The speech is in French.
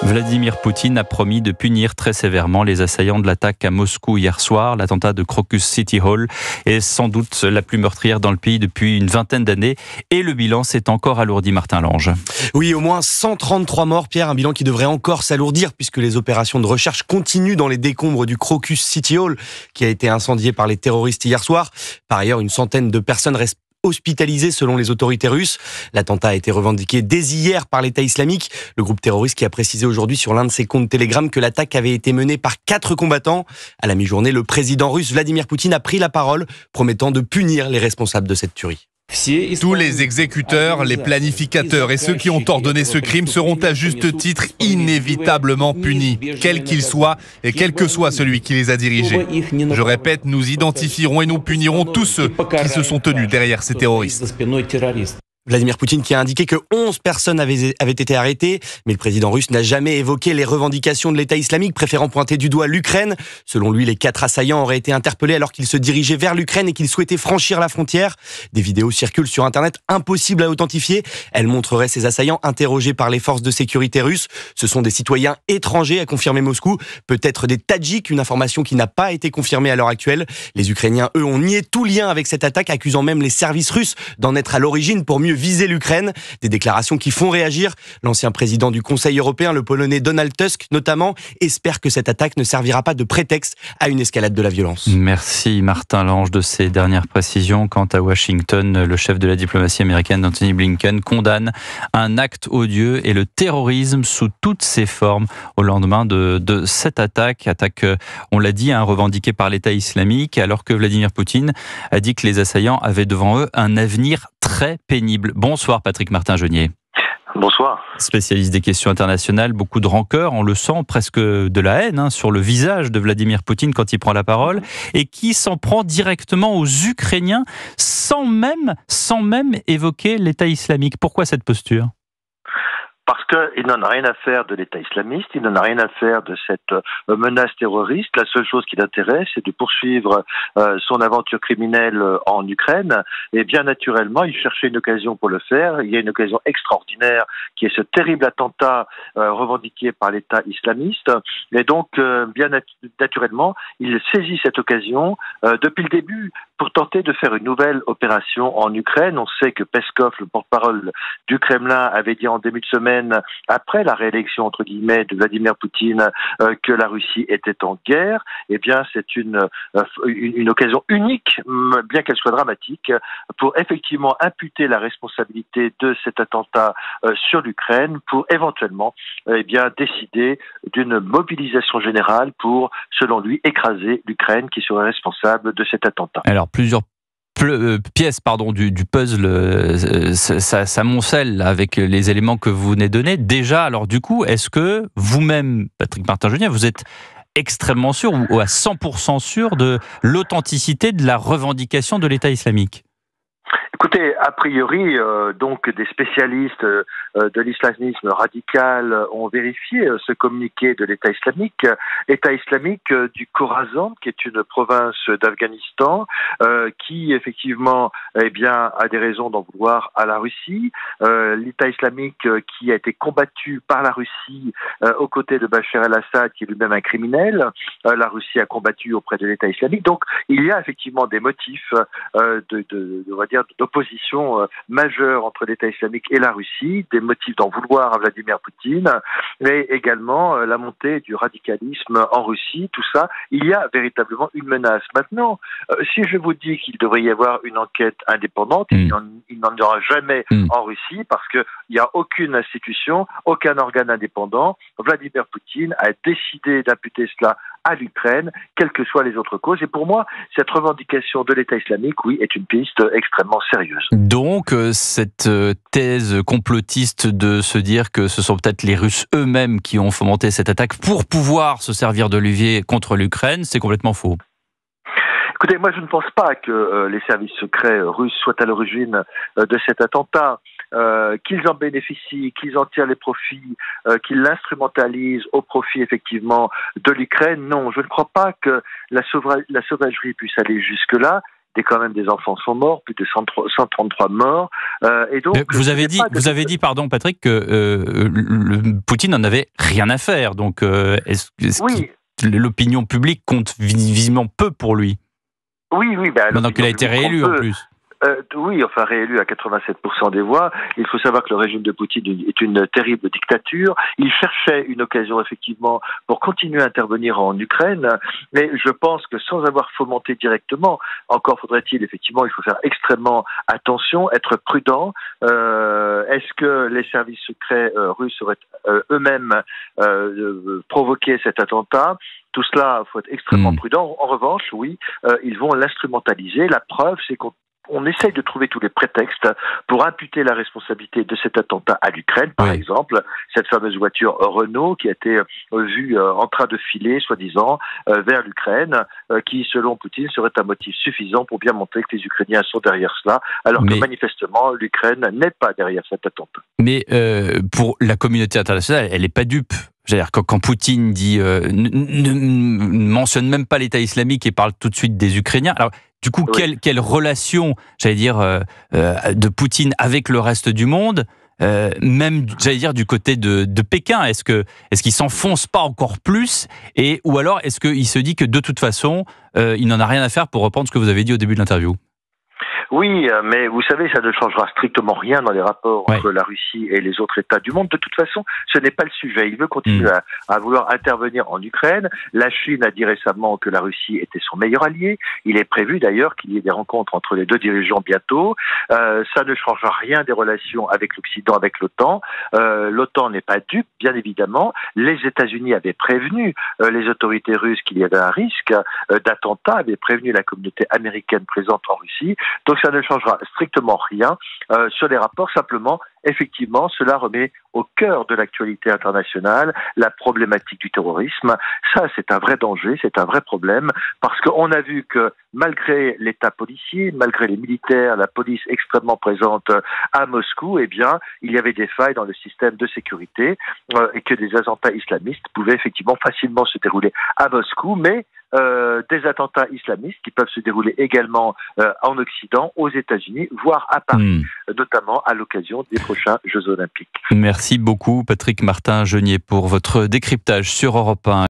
Vladimir Poutine a promis de punir très sévèrement les assaillants de l'attaque à Moscou hier soir. L'attentat de Crocus City Hall est sans doute la plus meurtrière dans le pays depuis une vingtaine d'années et le bilan s'est encore alourdi, Martin Lange. Oui, au moins 133 morts, Pierre, un bilan qui devrait encore s'alourdir puisque les opérations de recherche continuent dans les décombres du Crocus City Hall qui a été incendié par les terroristes hier soir. Par ailleurs, une centaine de personnes restent hospitalisés selon les autorités russes. L'attentat a été revendiqué dès hier par l'État islamique, le groupe terroriste qui a précisé aujourd'hui sur l'un de ses comptes Telegram que l'attaque avait été menée par 4 combattants. À la mi-journée, le président russe Vladimir Poutine a pris la parole, promettant de punir les responsables de cette tuerie. Tous les exécuteurs, les planificateurs et ceux qui ont ordonné ce crime seront à juste titre inévitablement punis, quel qu'il soit et quel que soit celui qui les a dirigés. Je répète, nous identifierons et nous punirons tous ceux qui se sont tenus derrière ces terroristes. Vladimir Poutine qui a indiqué que 11 personnes avaient été arrêtées, mais le président russe n'a jamais évoqué les revendications de l'État islamique, préférant pointer du doigt l'Ukraine. Selon lui, les 4 assaillants auraient été interpellés alors qu'ils se dirigeaient vers l'Ukraine et qu'ils souhaitaient franchir la frontière. Des vidéos circulent sur Internet, impossibles à authentifier. Elles montreraient ces assaillants interrogés par les forces de sécurité russes. Ce sont des citoyens étrangers, a confirmé Moscou. Peut-être des Tadjiks, une information qui n'a pas été confirmée à l'heure actuelle. Les Ukrainiens, eux, ont nié tout lien avec cette attaque, accusant même les services russes d'en être à l'origine pour mieux viser l'Ukraine. Des déclarations qui font réagir. L'ancien président du Conseil européen, le Polonais Donald Tusk notamment, espère que cette attaque ne servira pas de prétexte à une escalade de la violence. Merci Martin Lange de ces dernières précisions. Quant à Washington, le chef de la diplomatie américaine, Antony Blinken, condamne un acte odieux et le terrorisme sous toutes ses formes au lendemain de cette attaque, on l'a dit, revendiquée par l'État islamique, alors que Vladimir Poutine a dit que les assaillants avaient devant eux un avenir très pénible. Bonsoir Patrick Martin-Genier. Bonsoir. Spécialiste des questions internationales, beaucoup de rancœur, on le sent, presque de la haine sur le visage de Vladimir Poutine quand il prend la parole, et qui s'en prend directement aux Ukrainiens sans même évoquer l'État islamique. Pourquoi cette posture ? Parce qu'il n'en a rien à faire de l'État islamiste, il n'en a rien à faire de cette menace terroriste. La seule chose qui l'intéresse, c'est de poursuivre son aventure criminelle en Ukraine. Et bien naturellement, il cherchait une occasion pour le faire. Il y a une occasion extraordinaire qui est ce terrible attentat revendiqué par l'État islamiste. Et donc, bien naturellement, il saisit cette occasion depuis le début pour tenter de faire une nouvelle opération en Ukraine. On sait que Peskov, le porte-parole du Kremlin, avait dit en début de semaine, après la réélection entre guillemets de Vladimir Poutine, que la Russie était en guerre. Eh bien, c'est une occasion unique, bien qu'elle soit dramatique, pour effectivement imputer la responsabilité de cet attentat sur l'Ukraine, pour éventuellement décider d'une mobilisation générale pour, selon lui, écraser l'Ukraine qui serait responsable de cet attentat. Alors, plusieurs pièces du puzzle s'amoncellent avec les éléments que vous venez de donner. Déjà, alors du coup, est-ce que vous-même, Patrick Martin-Genier, vous êtes extrêmement sûr ou à 100% sûr de l'authenticité de la revendication de l'État islamique ? Écoutez, a priori, donc des spécialistes de l'islamisme radical ont vérifié ce communiqué de l'État islamique du Khorasan, qui est une province d'Afghanistan, qui effectivement, a des raisons d'en vouloir à la Russie. L'État islamique qui a été combattu par la Russie aux côtés de Bachar el-Assad, qui est lui-même un criminel. La Russie a combattu auprès de l'État islamique. Donc, il y a effectivement des motifs d'opposition majeure entre l'État islamique et la Russie, des motifs d'en vouloir à Vladimir Poutine, mais également la montée du radicalisme en Russie, tout ça, il y a véritablement une menace. Maintenant, si je vous dis qu'il devrait y avoir une enquête indépendante, il n'en y aura jamais en Russie, parce qu'il n'y a aucune institution, aucun organe indépendant. Vladimir Poutine a décidé d'imputer cela à l'Ukraine, quelles que soient les autres causes. Et pour moi, cette revendication de l'État islamique, oui, est une piste extrêmement sérieuse. Donc, cette thèse complotiste de se dire que ce sont peut-être les Russes eux-mêmes qui ont fomenté cette attaque pour pouvoir se servir de levier contre l'Ukraine, c'est complètement faux. Écoutez, moi je ne pense pas que les services secrets russes soient à l'origine de cet attentat. Qu'ils en bénéficient, qu'ils en tirent les profits, qu'ils l'instrumentalisent au profit effectivement de l'Ukraine. Non, je ne crois pas que la sauvagerie puisse aller jusque-là. quand même des enfants sont morts, plus de 133 morts. Et donc, vous avez dit, pardon Patrick, que Poutine n'en avait rien à faire. Donc, oui. L'opinion publique compte visiblement peu pour lui. Oui. Maintenant qu'il a été réélu en plus. Oui, enfin réélu à 87% des voix. Il faut savoir que le régime de Poutine est une terrible dictature. Il cherchait une occasion effectivement pour continuer à intervenir en Ukraine, mais je pense que sans avoir fomenté directement, encore faudrait-il effectivement, il faut faire extrêmement attention, être prudent. Est-ce que les services secrets russes auraient eux-mêmes provoqué cet attentat ? Tout cela, il faut être extrêmement prudent. En revanche, oui, ils vont l'instrumentaliser. La preuve, c'est qu'on essaye de trouver tous les prétextes pour imputer la responsabilité de cet attentat à l'Ukraine. Par exemple, cette fameuse voiture Renault qui a été vue en train de filer, soi-disant, vers l'Ukraine, qui, selon Poutine, serait un motif suffisant pour bien montrer que les Ukrainiens sont derrière cela, alors que manifestement, l'Ukraine n'est pas derrière cet attentat. Mais pour la communauté internationale, elle n'est pas dupe. C'est-à-dire quand Poutine dit ne mentionne même pas l'État islamique et parle tout de suite des Ukrainiens. Alors du coup, quelle relation, j'allais dire, de Poutine avec le reste du monde, même, j'allais dire, du côté de Pékin, est-ce qu'il s'enfonce pas encore plus, ou alors est-ce qu'il se dit que de toute façon, il n'en a rien à faire, pour reprendre ce que vous avez dit au début de l'interview? Oui, mais vous savez, ça ne changera strictement rien dans les rapports entre la Russie et les autres États du monde. De toute façon, ce n'est pas le sujet. Il veut continuer à vouloir intervenir en Ukraine. La Chine a dit récemment que la Russie était son meilleur allié. Il est prévu d'ailleurs qu'il y ait des rencontres entre les deux dirigeants bientôt. Ça ne changera rien des relations avec l'Occident, avec l'OTAN. L'OTAN n'est pas dupe, bien évidemment. Les États-Unis avaient prévenu les autorités russes qu'il y avait un risque d'attentat, avaient prévenu la communauté américaine présente en Russie. Donc ça ne changera strictement rien sur les rapports. Simplement, effectivement, cela remet au cœur de l'actualité internationale la problématique du terrorisme. Ça, c'est un vrai danger, c'est un vrai problème, parce qu'on a vu que malgré l'État policier, malgré les militaires, la police extrêmement présente à Moscou, eh bien, il y avait des failles dans le système de sécurité et que des attentats islamistes pouvaient effectivement facilement se dérouler à Moscou, mais des attentats islamistes qui peuvent se dérouler également en Occident, aux États-Unis, voire à Paris, notamment à l'occasion des prochains Jeux Olympiques. Merci beaucoup Patrick Martin-Genier pour votre décryptage sur Europe 1.